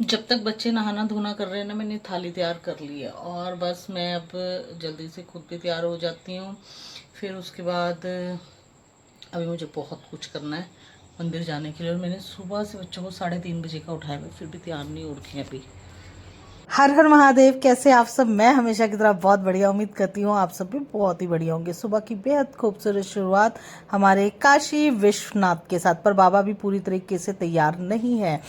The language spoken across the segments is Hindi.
जब तक बच्चे नहाना धोना कर रहे हैं ना, मैंने थाली तैयार कर ली है और बस मैं अब जल्दी से खुद भी तैयार हो जाती हूँ। फिर उसके बाद अभी मुझे बहुत कुछ करना है मंदिर जाने के लिए, और मैंने सुबह से बच्चों को 3:30 बजे का उठाया, मैं फिर भी तैयार नहीं हो रखी अभी। हर हर महादेव। कैसे आप सब? मैं हमेशा की तरह बहुत बढ़िया। उम्मीद करती हूँ आप सब भी बहुत ही बढ़िया होंगे। सुबह की बेहद खूबसूरत शुरुआत हमारे काशी विश्वनाथ के साथ, पर बाबा भी पूरी तरीके से तैयार नहीं है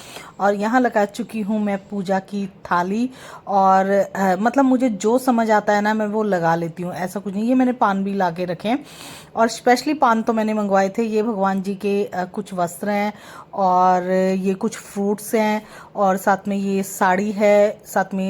और यहाँ लगा चुकी हूँ मैं पूजा की थाली। और मतलब मुझे जो समझ आता है ना मैं वो लगा लेती हूँ, ऐसा कुछ नहीं। ये मैंने पान भी ला के रखे हैं और स्पेशली पान तो मैंने मंगवाए थे। ये भगवान जी के कुछ वस्त्र हैं और ये कुछ फ्रूट्स हैं और साथ में ये साड़ी है। साथ में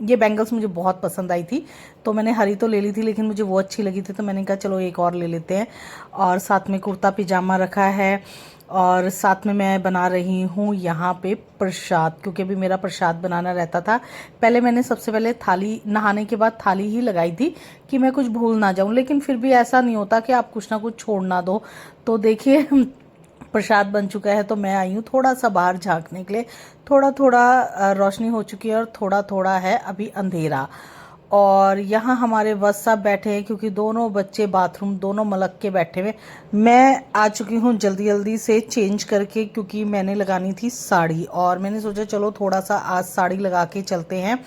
ये बैंगल्स मुझे बहुत पसंद आई थी तो मैंने हरी तो ले ली थी, लेकिन मुझे वो अच्छी लगी थी तो मैंने कहा चलो एक और ले लेते हैं। और साथ में कुर्ता पिजामा रखा है और साथ में मैं बना रही हूँ यहाँ पे प्रसाद, क्योंकि अभी मेरा प्रसाद बनाना रहता था। पहले मैंने सबसे पहले थाली, नहाने के बाद थाली ही लगाई थी कि मैं कुछ भूल ना जाऊँ, लेकिन फिर भी ऐसा नहीं होता कि आप कुछ ना कुछ छोड़ ना दो। तो देखिए प्रसाद बन चुका है तो मैं आई हूँ थोड़ा सा बाहर झांकने के लिए। थोड़ा थोड़ा रोशनी हो चुकी है और थोड़ा थोड़ा है अभी अंधेरा। और यहाँ हमारे वत्स साहब बैठे हैं क्योंकि दोनों बच्चे बाथरूम दोनों मलक के बैठे हुए। मैं आ चुकी हूँ जल्दी जल्दी से चेंज करके, क्योंकि मैंने लगानी थी साड़ी और मैंने सोचा चलो थोड़ा सा आज साड़ी लगा के चलते हैं।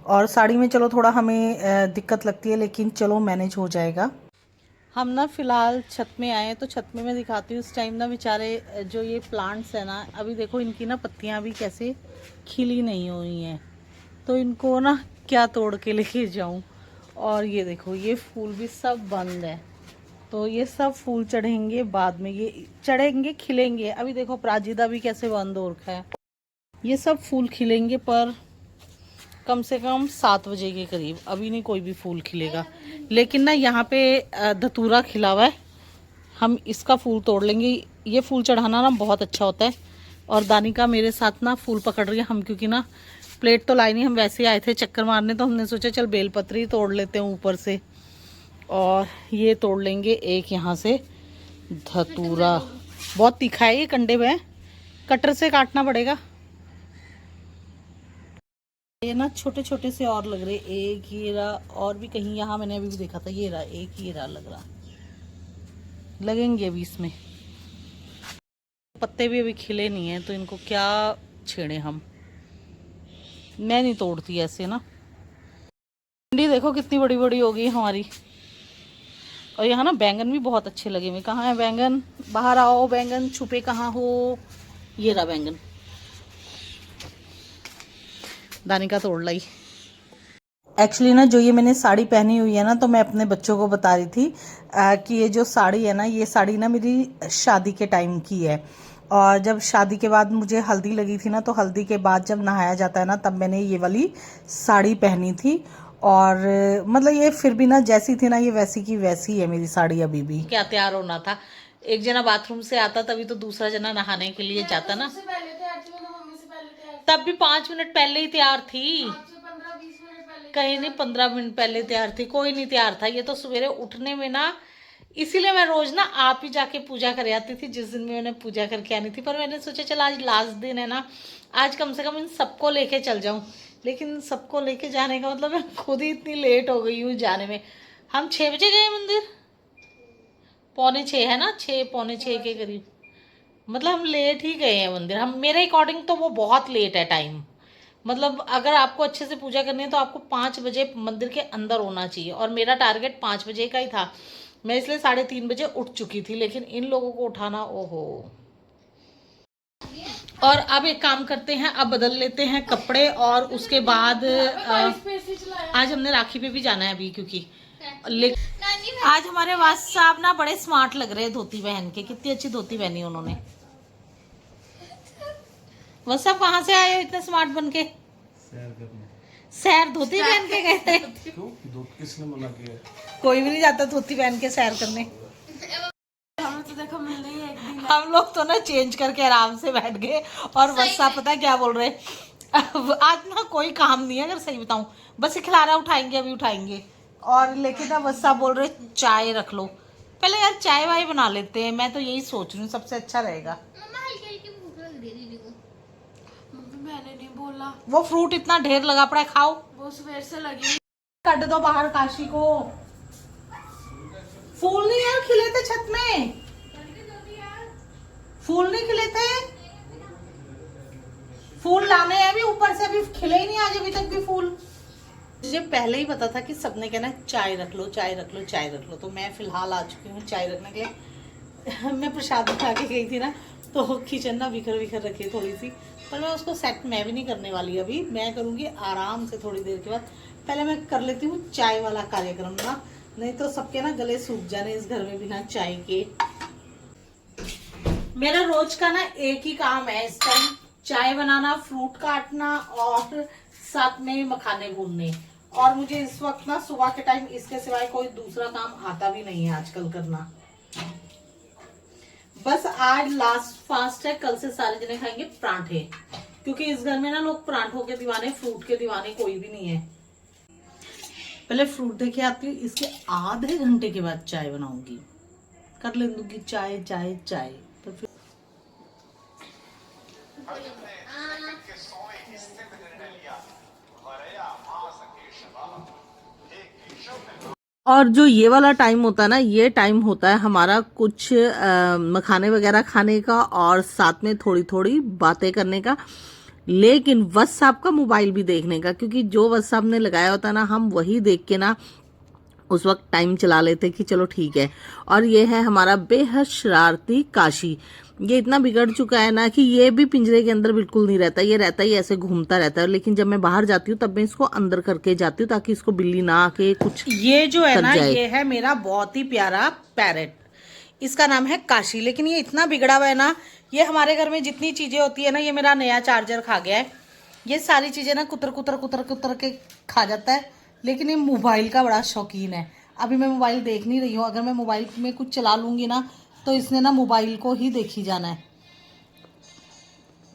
और साड़ी में चलो थोड़ा हमें दिक्कत लगती है, लेकिन चलो मैनेज हो जाएगा। हम ना फिलहाल छत में आए हैं तो छत में मैं दिखाती हूँ। इस टाइम ना बेचारे जो ये प्लांट्स है ना, अभी देखो इनकी ना पत्तियाँ भी कैसे खिली नहीं हुई हैं, तो इनको ना क्या तोड़ के लेके जाऊँ। और ये देखो ये फूल भी सब बंद है, तो ये सब फूल चढ़ेंगे बाद में, ये चढ़ेंगे खिलेंगे। अभी देखो अपराजिता भी कैसे बंद हो रखा है। ये सब फूल खिलेंगे पर कम से कम 7 बजे के करीब, अभी नहीं कोई भी फूल खिलेगा। लेकिन ना यहाँ पे धतूरा खिला हुआ है, हम इसका फूल तोड़ लेंगे। ये फूल चढ़ाना ना बहुत अच्छा होता है। और दानिका मेरे साथ ना फूल पकड़ रही है। हम क्योंकि ना प्लेट तो लाई नहीं, हम वैसे ही आए थे चक्कर मारने, तो हमने सोचा चल बेलपत्री तोड़ लेते हैं ऊपर से। और ये तोड़ लेंगे एक यहाँ से धतूरा। बहुत तीखा है ये, कंडे में कटर से काटना पड़ेगा। ये ना छोटे छोटे से और लग रहे, एक ये रहा और भी कहीं यहाँ मैंने अभी भी देखा था, ये रहा एक, ये रहा लग रहा, लगेंगे अभी इसमें। पत्ते भी अभी खिले नहीं हैं तो इनको क्या छेड़े हम। मैं नहीं तोड़ती ऐसे ना। भिंडी देखो कितनी बड़ी बड़ी हो गई हमारी। और यहाँ ना बैंगन भी बहुत अच्छे लगे हुए। कहाँ है बैंगन? बाहर आओ, बैंगन छुपे कहाँ हो। ये रहा बैंगन, दानिका तोड़ लाई। एक्चुअली ना जो ये मैंने साड़ी पहनी हुई है ना, तो मैं अपने बच्चों को बता रही थी कि ये जो साड़ी है ना, ये साड़ी ना मेरी शादी के टाइम की है। और जब शादी के बाद मुझे हल्दी लगी थी ना, तो हल्दी के बाद जब नहाया जाता है ना, तब मैंने ये वाली साड़ी पहनी थी। और मतलब ये फिर भी ना जैसी थी ना, ये वैसी की वैसी है मेरी साड़ी अभी भी। क्या तैयार होना था, एक जना बाथरूम से आता तभी तो दूसरा जना नहाने के लिए जाता ना। तब भी 5 मिनट पहले ही तैयार थी। कहीं नहीं 15 मिनट पहले तैयार थी, कोई नहीं तैयार था। ये तो सवेरे उठने में ना, इसीलिए मैं रोज ना आप ही जाके पूजा कर आती थी जिस दिन मैंने पूजा करके आनी थी। पर मैंने सोचा चल आज लास्ट दिन है ना, आज कम से कम इन सबको लेके चल जाऊं। लेकिन सबको लेके जाने का मतलब मैं खुद ही इतनी लेट हो गई हूँ जाने में। हम 6 बजे गए मंदिर, 5:45 है ना, 6 पौने 6 के करीब। मतलब हम लेट ही गए हैं मंदिर। हम, मेरे अकॉर्डिंग तो वो बहुत लेट है टाइम। मतलब अगर आपको अच्छे से पूजा करनी है तो आपको 5 बजे मंदिर के अंदर होना चाहिए, और मेरा टारगेट 5 बजे का ही था। मैं इसलिए 3:30 बजे उठ चुकी थी, लेकिन इन लोगों को उठाना, ओहो। और अब एक काम करते हैं, अब बदल लेते हैं कपड़े और उसके बाद आज हमने राखी पे भी जाना है अभी, क्योंकि आज हमारे वास साहब ना बड़े स्मार्ट लग रहे हैं धोती पहन के। कितनी अच्छी धोती पहनी उन्होंने। वास साहब कहाँ से आए हो इतने स्मार्ट बन के? सैर धोती पहन के गए थे? किसने मना किया? कोई भी नहीं जाता धोती पहन के सैर करने। हमें तो देखो मिल रही है एक दिन। हम लोग तो ना चेंज करके आराम से बैठ गए। और बस आप पता है क्या बोल रहे आज ना कोई काम नहीं है, अगर सही बताऊं, बस खिलाना उठाएंगे अभी उठाएंगे। और लेकिन ना बस आप बोल रहे चाय रख लो। पहले यार चाय वाय बना लेते हैं, मैं तो यही सोच रही हूँ सबसे अच्छा रहेगा। मैंने नहीं बोला, वो फ्रूट इतना ढेर लगा पड़ा है, खाओ। वो सवेर से लगी। कट दो बाहर काशी को। फूल नहीं यार खिले थे छत में, फूल नहीं खिले थे, फूल लाने हैं अभी ऊपर से, अभी खिले ही नहीं आज अभी तक भी फूल। मुझे पहले ही पता था कि सबने कहना चाय रख लो, चाय रख लो, चाय रख लो, तो मैं फिलहाल आ चुकी हूँ चाय रखने के लिए। मैं प्रसाद उठा के गई थी ना, तो किचन ना बिखर बिखर रखी है थोड़ी सी, पर मैं उसको सेट मैं भी नहीं करने वाली अभी, मैं करूँगी आराम से थोड़ी देर के बाद। पहले मैं कर लेती हूँ चाय वाला कार्यक्रम ना, नहीं तो सबके ना गले सूख जाने इस घर में बिना चाय के। मेरा रोज का ना एक ही काम है इस टाइम, चाय बनाना, फ्रूट काटना और साथ में मखाने भूनने। और मुझे इस वक्त ना सुबह के टाइम इसके सिवाय कोई दूसरा काम आता भी नहीं है आजकल करना। बस आज लास्ट फास्ट है, कल से सारे जने खाएंगे परांठे, क्योंकि इस घर में ना लोग परांठों के दीवाने, फ्रूट के दीवाने कोई भी नहीं है। पहले फ्रूट देखे आती हूँ, इसके आधे घंटे के बाद चाय बनाऊंगी, कर ले दूंगी चाय चाय चाय। तो फिर और जो ये वाला टाइम होता है ना, ये टाइम होता है हमारा कुछ मखाने वगैरह खाने का और साथ में थोड़ी थोड़ी बातें करने का, लेकिन वस साहब का मोबाइल भी देखने का, क्योंकि जो वस साहब ने लगाया होता है ना, हम वही देख के ना उस वक्त टाइम चला लेते कि चलो ठीक है। और ये है हमारा बेहद शरारती काशी, ये इतना बिगड़ चुका है ना कि ये भी पिंजरे के अंदर बिल्कुल नहीं रहता, ये रहता ही ऐसे घूमता रहता है। लेकिन जब मैं बाहर जाती हूँ तब मैं इसको अंदर करके जाती हूँ ताकि इसको बिल्ली ना आके कुछ ये जो है ना, ये है मेरा बहुत ही प्यारा पैरेट, इसका नाम है काशी। लेकिन ये इतना बिगड़ा हुआ है ना, ये हमारे घर में जितनी चीजें होती है ना, ये मेरा नया चार्जर खा गया है, ये सारी चीजें ना कुतर कुतर कुतर कुतर के खा जाता है। लेकिन ये मोबाइल का बड़ा शौकीन है। अभी मैं मोबाइल देख नहीं रही हूँ, अगर मैं मोबाइल में कुछ चला लूंगी ना तो इसने ना मोबाइल को ही देखी जाना है।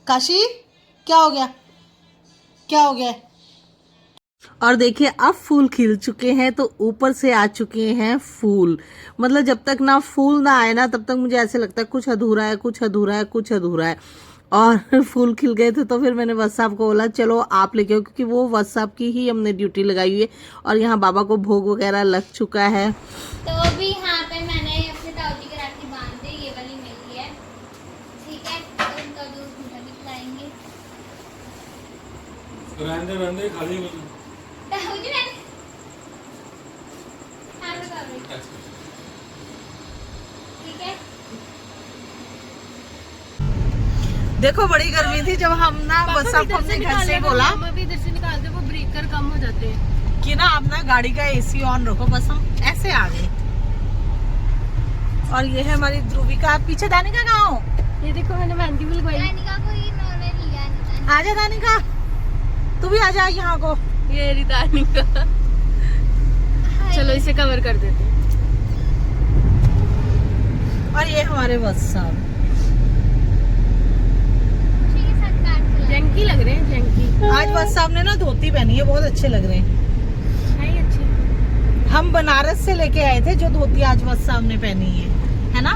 काशी क्या हो गया, क्या हो गया? और देखिए अब फूल खिल चुके हैं, तो ऊपर से आ चुके हैं फूल। मतलब जब तक ना फूल ना आए ना, तब तक मुझे ऐसे लगता है कुछ अधूरा है, कुछ अधूरा है, कुछ अधूरा है। और फूल खिल गए थे तो फिर मैंने वस साहब को बोला चलो आप लेके आओ, क्योंकि वो वस साहब की ही हमने ड्यूटी लगाई हुई है। और यहाँ बाबा को भोग वगैरह लग चुका है, तो भी यहाँ पे मैंने अपने ताऊजी की राखी बांध दी, ये वाली मेरी है, ठीक है। तो उनका दूध मीठा भी खिलाएंगे। रहने खाली ताऊजी मैंने हाँ बताओ, ठीक है। देखो बड़ी गर्मी थी जब हम ना बस साहब को अपने घर से बोला अभी इधर से निकाल दे, वो ब्रेकर कम हो जाते हैं कि ना आप ना गाड़ी का एसी ऑन रखो, बस हम ऐसे आ गए। और ये है हमारी ध्रुविका, पीछे दानिका कहाँ हो? ये देखो मैंने मेहंदी भी लगवाई। रानिका को ही नॉर्मल लिया नहीं। आजा दानिका, तू भी आजा यहाँ को। ये रितानिका, चलो इसे कवर कर देते हैं। और ये हमारे बस साहब, खुशी के साथ काट खिला। जंकी लग रहे हैं, जंकी। आज बस साहब ने ना धोती पहनी है, बहुत अच्छे लग रहे हैं। है अच्छी। हम बनारस से लेके आए थे जो धोती आज बस साहब ने पहनी है ना।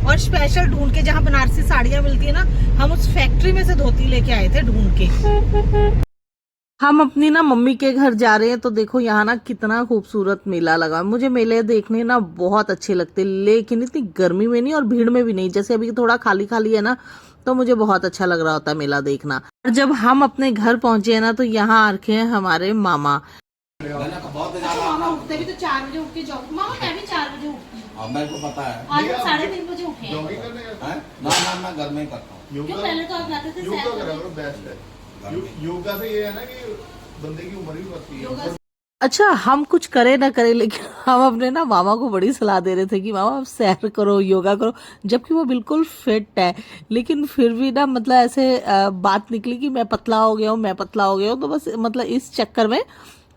और स्पेशल ढूंढ के, जहाँ बनारसी साड़ियाँ मिलती है ना, हम उस फैक्ट्री में से धोती लेके आए थे ढूंढ के। हम अपनी ना मम्मी के घर जा रहे हैं, तो देखो यहाँ ना कितना खूबसूरत मेला लगा। मुझे मेले देखने ना बहुत अच्छे लगते, लेकिन इतनी गर्मी में नहीं और भीड़ में भी नहीं। जैसे अभी थोड़ा खाली खाली है ना, तो मुझे बहुत अच्छा लग रहा होता है मेला देखना। और जब हम अपने घर पहुंचे हैं ना, तो यहाँ रखे हैं हमारे मामा। मामा उठते भी तो 4 बजे उठ के जाओ। मामा मैं भी 4 बजे उठती हूँ। मेरे को पता है। आज 3:30 बजे उठे हैं। ना घर में ही करता हूँ। क्यों पहले तो आप जाते थे योगा 7 करा बजे। करो, बेस्ट है। योगा से ये है ना कि बंदे की उम्र भी बढ़ती है। अच्छा हम कुछ करे ना करे, लेकिन हम अपने ना मामा को बड़ी सलाह दे रहे थे कि मामा आप सैर करो, योगा करो, जबकि वो बिल्कुल फिट है। लेकिन फिर भी ना मतलब ऐसे बात निकली कि मैं पतला हो गया हूँ, मैं पतला हो गया हूँ। तो बस मतलब इस चक्कर में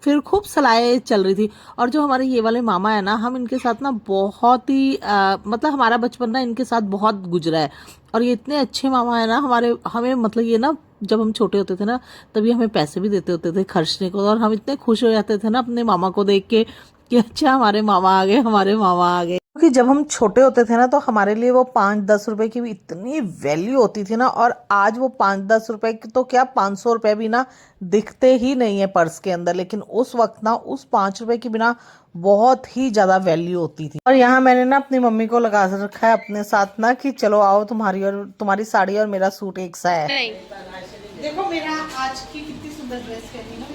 फिर खूब सलाहें चल रही थी। और जो हमारे ये वाले मामा है ना, हम इनके साथ ना बहुत ही मतलब हमारा बचपन ना इनके साथ बहुत गुजरा है। और ये इतने अच्छे मामा है ना हमें मतलब ये ना जब हम छोटे होते थे ना, तभी हमें पैसे भी देते होते थे खर्चने को। और हम इतने खुश हो जाते थे ना अपने मामा को देख के कि अच्छा हमारे मामा आ गए, हमारे मामा आ गए। क्योंकि जब हम छोटे होते थे ना तो हमारे लिए वो 5-10 रुपए की भी इतनी वैल्यू होती थी ना, और आज वो 5-10 रुपए की तो क्या 500 रुपए भी ना दिखते ही नहीं है पर्स के अंदर, लेकिन उस वक्त ना उस 5 रुपए की बिना बहुत ही ज़्यादा वैल्यू होती थी। और यहाँ मैंने ना अपनी मम्मी को लगा रखा है अपने साथ ना कि चलो आओ, तुम्हारी साड़ी और मेरा सूट एक सा है। नहीं देखो मेरा आज की कितनी सुंदर ड्रेस पहनी ना,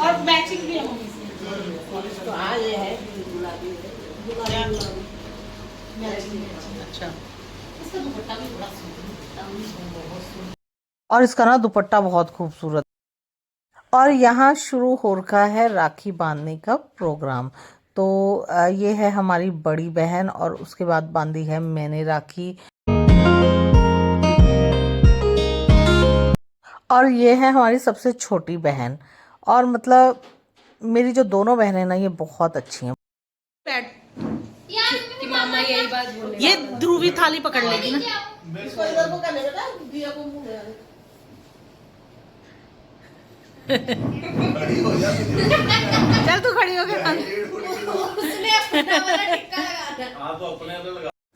और मैचिंग भी है मम्मी से। तो आज ये है अच्छा, इसका दुपट्टा भी बड़ा सुंदर, और इसका ना दुपट्टा बहुत खूबसूरत। और यहाँ शुरू हो रखा है राखी बांधने का प्रोग्राम। तो ये है हमारी बड़ी बहन, और उसके बाद बांधी है मैंने राखी। और ये है हमारी सबसे छोटी बहन, और मतलब मेरी जो दोनों बहनें ना ये बहुत अच्छी हैं। कि मामा यही बात बोले। ये ध्रुवी थाली पकड़ लेगी ना। खड़ी हो जा चल तू खड़ी हो गई।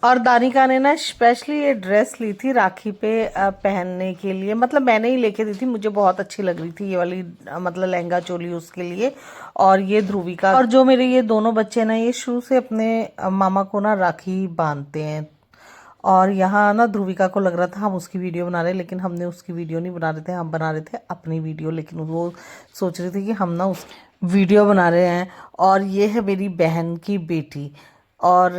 और दानिका ने ना स्पेशली ये ड्रेस ली थी राखी पे पहनने के लिए, मतलब मैंने ही लेके दी थी, मुझे बहुत अच्छी लग रही थी ये वाली मतलब लहंगा चोली उसके लिए। और ये ध्रुवी का, और जो मेरे ये दोनों बच्चे ना ये शुरू से अपने मामा को ना राखी बांधते हैं। और यहाँ ना ध्रुविका को लग रहा था हम उसकी वीडियो बना रहे हैं, लेकिन हमने उसकी वीडियो नहीं बना रहे थे, हम बना रहे थे अपनी वीडियो। लेकिन वो सोच रही थी कि हम ना उस वीडियो बना रहे हैं। और ये है मेरी बहन की बेटी, और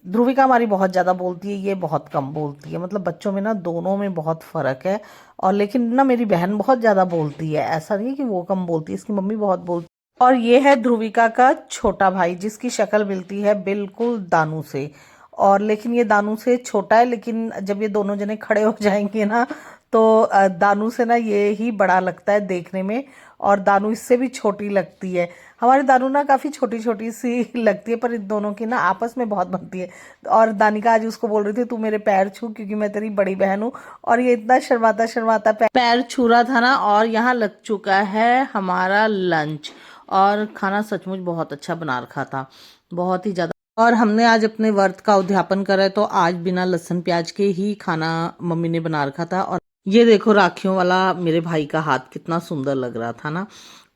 ध्रुविका हमारी बहुत ज़्यादा बोलती है, ये बहुत कम बोलती है। मतलब बच्चों में ना दोनों में बहुत फ़र्क है। और लेकिन ना मेरी बहन बहुत ज़्यादा बोलती है, ऐसा नहीं है कि वो कम बोलती है, इसकी मम्मी बहुत बोलती है। और ये है ध्रुविका का छोटा भाई, जिसकी शक्ल मिलती है बिल्कुल दानू से, और लेकिन ये दानू से छोटा है। लेकिन जब ये दोनों जने खड़े हो जाएंगे ना तो दानू से ना ये ही बड़ा लगता है देखने में, और दानू इससे भी छोटी लगती है। हमारी दानू ना काफ़ी छोटी छोटी सी लगती है, पर इन दोनों की ना आपस में बहुत बनती है। और दानिका आज उसको बोल रही थी तू मेरे पैर छू, क्योंकि मैं तेरी बड़ी बहन हूँ। और ये इतना शर्माता शर्माता पैर छू रहा था ना। और यहाँ लग चुका है हमारा लंच, और खाना सचमुच बहुत अच्छा बना रखा था, बहुत ही ज़्यादा। और हमने आज अपने व्रत का उद्यापन करा है, तो आज बिना लहसुन प्याज के ही खाना मम्मी ने बना रखा था। और ये देखो राखियों वाला मेरे भाई का हाथ कितना सुंदर लग रहा था ना।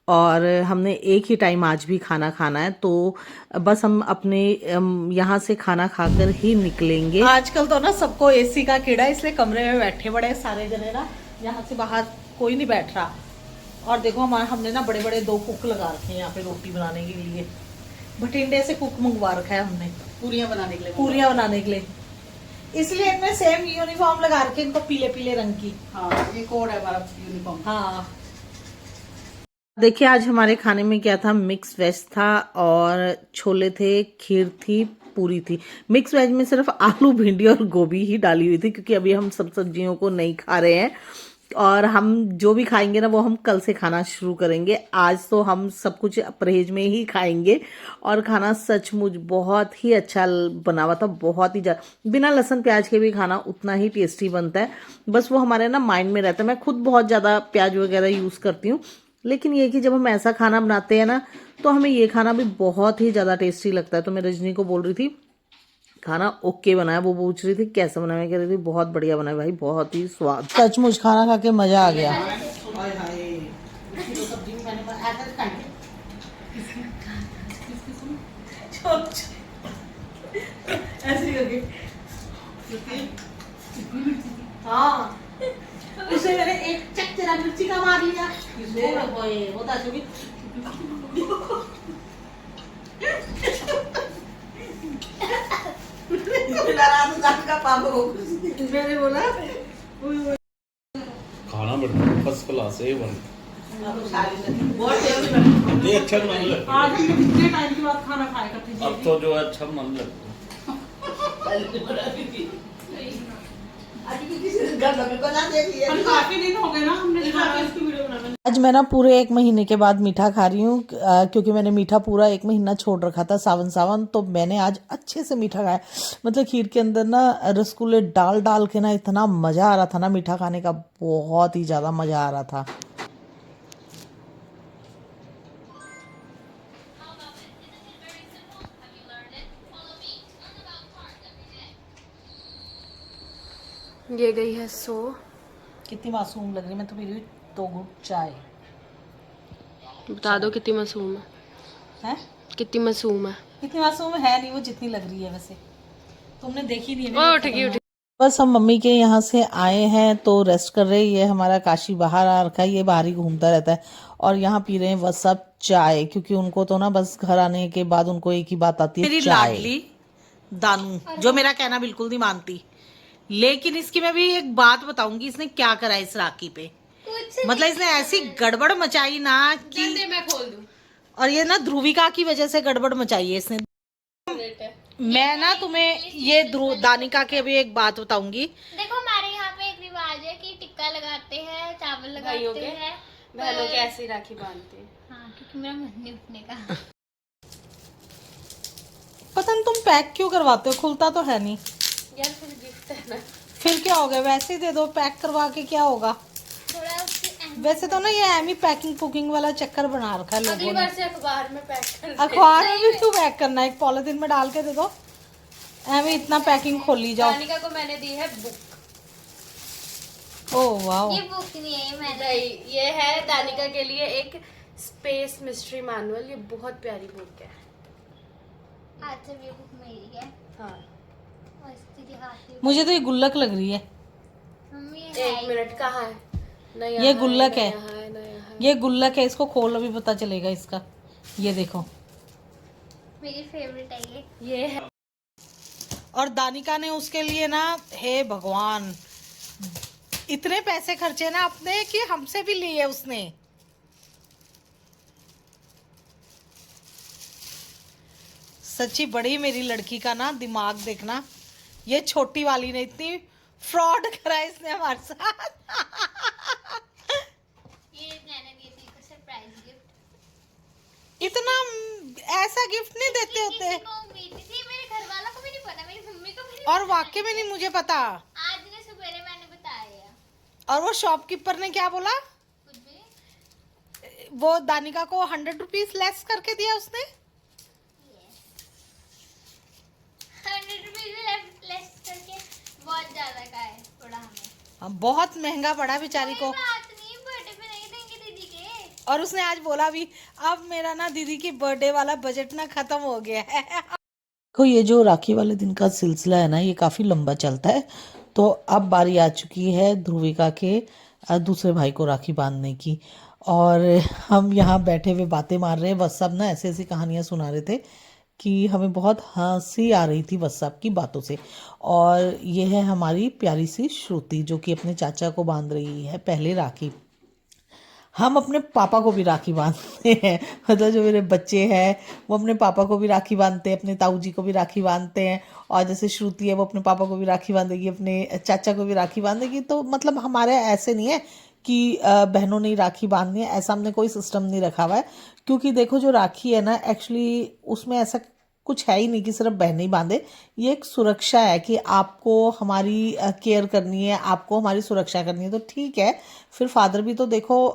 और हमने एक ही टाइम आज भी खाना खाना है, तो बस हम अपने यहाँ से खाना खाकर ही निकलेंगे। आजकल तो ना सबको एसी का कीड़ा है, इसलिए कमरे में बैठे बड़े सारे जने ना, यहाँ से बाहर कोई नहीं बैठ रहा। और देखो हमने ना बड़े बड़े 2 कुक लगा रखे हैं यहाँ पे रोटी बनाने के लिए। भटिंडे से कुक मंगवा रखा है हमने पूरियां बनाने के लिए। इसलिए इनमें सेम यूनिफॉर्म लगा रखे, इनको पीले पीले रंग की। हाँ, ये कोड है हमारा यूनिफॉर्म। हाँ, देखिए आज हमारे खाने में क्या था, मिक्स वेज था, और छोले थे, खीर थी, पूरी थी। मिक्स वेज में सिर्फ आलू, भिंडी और गोभी ही डाली हुई थी, क्योंकि अभी हम सब सब्जियों को नहीं खा रहे हैं। और हम जो भी खाएंगे ना वो हम कल से खाना शुरू करेंगे। आज तो हम सब कुछ परहेज में ही खाएंगे। और खाना सचमुच बहुत ही अच्छा बना हुआ था, बहुत ही ज़्यादा। बिना लहसुन प्याज के भी खाना उतना ही टेस्टी बनता है, बस वो हमारे ना माइंड में रहता है। मैं खुद बहुत ज़्यादा प्याज वगैरह यूज़ करती हूँ, लेकिन ये कि जब हम ऐसा खाना बनाते हैं ना तो हमें ये खाना भी बहुत ही ज़्यादा टेस्टी लगता है। तो मैं रजनी को बोल रही थी खाना ओके बनाया, वो पूछ रही थी कैसे बनाया, कह रही थी बहुत बढ़िया बनाया भाई, बहुत ही स्वाद। सचमुच खाना खा के मजा आ गया। हाँ, उसे मैंने एक चक तेरा मिर्ची का मार लिया। होता है मैंने बोला खाना बड़ा फर्स्ट क्लास है बन ये अच्छा मन लगता आज हम कितने टाइम के बाद खाना खाएगा है। अब तो जो है अच्छा मन लगता है। आज मैं ना पूरे 1 महीने के बाद मीठा खा रही हूँ, क्योंकि मैंने मीठा पूरा 1 महीना छोड़ रखा था सावन। तो मैंने आज अच्छे से मीठा खाया। मतलब खीर के अंदर ना रसगुल्ले डाल डाल के ना इतना मज़ा आ रहा था ना मीठा खाने का, बहुत ही ज़्यादा मज़ा आ रहा था। ये गई है सो। कितनी मासूम लग रही है। मैं तो पी रही हूँ 2 घूंट चाय। बता दो कितनी मासूम है। हैं? कितनी मासूम है। इतनी मासूम है नहीं वो जितनी लग रही है। वैसे तुमने देखी नहीं है। ओ उठेगी उठेगी। बस हम मम्मी के यहाँ से आए हैं तो रेस्ट कर रहे हैं। ये हमारा काशी बाहर आ रखा है, ये बाहर ही घूमता रहता है और यहाँ पी रहे हैं बस सब चाय, क्योंकि उनको तो ना बस घर आने के बाद उनको एक ही बात आती है, मेरी लाडली दानू, जो मेरा कहना बिल्कुल नहीं मानती। लेकिन इसकी मैं भी एक बात बताऊंगी, इसने क्या करा इस राखी पे। मतलब इसने ऐसी गड़बड़ मचाई ना कि मैं खोल दूं। और ये ना ध्रुविका की वजह से गड़बड़ मचाई है इसने। मैं ना तुम्हें ये दानिका की अभी एक बात बताऊंगी। देखो हमारे यहाँ पे एक रिवाज है कि टिक्का लगाते हैं, चावल लगाते हैं, बहनों के ऐसी राखी बांधते हैं। हाँ क्योंकि मेरा मन नहीं उठने का। पता नहीं तुम पैक क्यों करवाते हो, खुलता तो है नहीं यार फिर गिफ्ट है ना। फिर क्या हो गया, वैसे ही दे दो, पैक करवा के क्या होगा। थोड़ा उसकी वैसे तो ना ये एमी पैकिंग पुकिंग वाला चक्कर बना रखा है अगली लोगों ने। बार से अखबार में पैक कर। अखबार में भी क्यों पैक करना है, एक पॉलिथीन में डाल के दे दो। एमी इतना पैकिंग खोल ली जाओ। दानिका को मैंने दी है बुक। ओह वाह, ये बुक नहीं है, ये मैंने ये है दानिका के लिए एक स्पेस मिस्ट्री मैनुअल। ये बहुत प्यारी बुक है। आज से ये बुक मेरी है। हाँ और इसकी दिखाती हूँ। मुझे तो ये गुल्लक लग रही है। मम्मी एक मिनट कहाँ है। नहीं ये गुल्लक है, है। ये गुल्लक है, इसको खोल अभी पता चलेगा इसका। ये देखो, मेरी फेवरेट है ये। ये है। और दानिका ने उसके लिए ना, हे भगवान, इतने पैसे खर्चे ना अपने कि हमसे भी लिए उसने। सच्ची बड़ी मेरी लड़की का ना दिमाग देखना। ये छोटी वाली ने इतनी फ्रॉड करा इसने हमारे साथ। ये मैंने दी थी को सरप्राइज गिफ्ट। इतना ऐसा गिफ्ट नहीं देते होते। किसी को उम्मीद नहीं थी, मेरे घर वालों को भी नहीं पता, मेरी मम्मी को भी नहीं और पता। वाकई में नहीं मुझे पता। आज ने सवेरे मैंने बताया। और वो शॉपकीपर ने क्या बोला, कुछ भी वो दानिका को 100 रुपीज लेस करके दिया उसने। 100 रुपीज लेस करके बहुत ज्यादा का है थोड़ा हमें। हाँ, बहुत महंगा पड़ा बेचारी को। कोई बात नहीं, बर्थडे पे नहीं देंगे दीदी के। और उसने आज बोला भी, अब मेरा ना दीदी की बर्थडे वाला बजट ना खत्म हो गया है। देखो ये जो राखी वाले दिन का सिलसिला है ना, ये काफ़ी लंबा चलता है। तो अब बारी आ चुकी है ध्रुविका के दूसरे भाई को राखी बांधने की। और हम यहाँ बैठे हुए बातें मार रहे हैं। बस सब ना ऐसी ऐसी कहानियाँ सुना रहे थे कि हमें बहुत हंसी आ रही थी बस साहब की बातों से। और ये है हमारी प्यारी सी श्रुति, जो कि अपने चाचा को बांध रही है पहले राखी। हम अपने पापा को भी राखी बांधते हैं, मतलब जो मेरे बच्चे हैं वो अपने पापा को भी राखी बांधते हैं, अपने ताऊ जी को भी राखी बांधते हैं। और जैसे श्रुति है वो अपने पापा को भी राखी बांधेगी, अपने चाचा को भी राखी बांधेगी। तो मतलब हमारे ऐसे नहीं है कि बहनों ने राखी बांधनी है, ऐसा हमने कोई सिस्टम नहीं रखा हुआ है। क्योंकि देखो जो राखी है ना, एक्चुअली उसमें ऐसा कुछ है ही नहीं कि सिर्फ बहन ही बांधे। ये एक सुरक्षा है कि आपको हमारी केयर करनी है, आपको हमारी सुरक्षा करनी है, तो ठीक है। फिर फादर भी तो देखो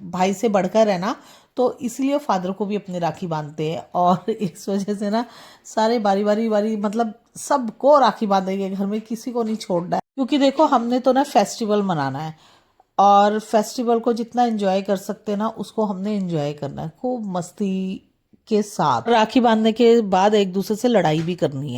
भाई से बढ़कर है ना, तो इसलिए फादर को भी अपनी राखी बांधते हैं। और इस वजह से ना सारे बारी बारी मतलब सबको राखी बांधेंगे घर में, किसी को नहीं छोड़ना है। क्योंकि देखो हमने तो ना फेस्टिवल मनाना है, और फेस्टिवल को जितना एंजॉय कर सकते हैं ना, उसको हमने एंजॉय करना है खूब मस्ती के साथ। राखी बांधने के बाद एक दूसरे से लड़ाई भी करनी है।